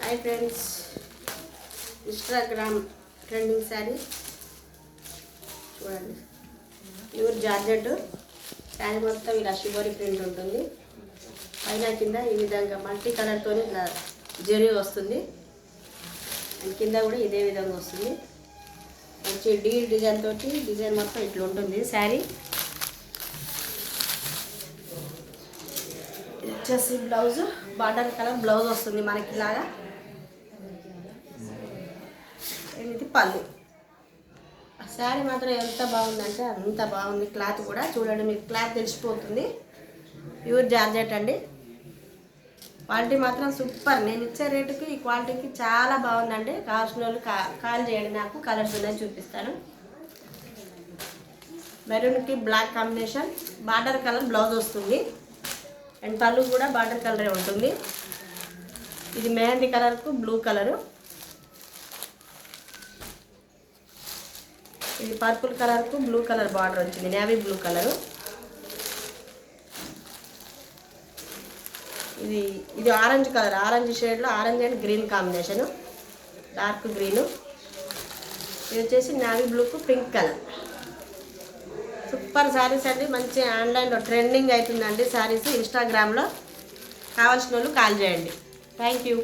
Hi friends, Instagram trending sari చూడండి. Pure georgette sari మొత్తం ఇలా షిబోరి ప్రింట్ ఉంటుంది. పైన కింద ఈ విధంగా మల్టీ కలర్తో ఇలా జరీ వస్తుంది. అండ్ కింద కూడా ఇదే విధంగా వస్తుంది. మంచి డిజైన్ తోటి డిజైన్ మొత్తం ఇట్లా ఉంటుంది శారీ. వచ్చేసి బ్లౌజ్ బార్డర్ కలర్ బ్లౌజ్ వస్తుంది మనకి ఇలాగా. ఇది పళ్ళు. శారీ మాత్రం ఎంత బాగుందంటే అంత బాగుంది. క్లాత్ కూడా చూడండి, మీకు క్లాత్ తెలిసిపోతుంది. ప్యూర్ జార్జెట్ అండి. క్వాలిటీ మాత్రం సూపర్. నేను ఇచ్చే రేటుకి ఈ క్వాలిటీకి చాలా బాగుందండి. కావాల్సిన వాళ్ళు కాల్ చేయండి. నాకు కలర్స్ ఉన్నాయి చూపిస్తాను. మెరూన్కి black combination, border colour blouse వస్తుంది. అండ్ పళ్ళు కూడా బార్డర్ కలరే ఉంటుంది. ఇది మెహందీ కలర్కు బ్లూ కలరు, ఇది పర్పుల్ కలర్కు బ్లూ కలర్ బార్డర్ వచ్చింది, నేవీ బ్లూ కలరు. ఇది ఆరెంజ్ కలర్, ఆరెంజ్ షేడ్లో orange and green combination, dark green. ఇది వచ్చేసి నేవీ బ్లూకు పింక్ కలర్. సూపర్ శారీస్ అండి. మంచి ఆన్లైన్లో ట్రెండింగ్ అవుతుందండి శారీస్. ఇన్స్టాగ్రామ్లో కావాల్సిన వాళ్ళు కాల్ చేయండి. Thank you.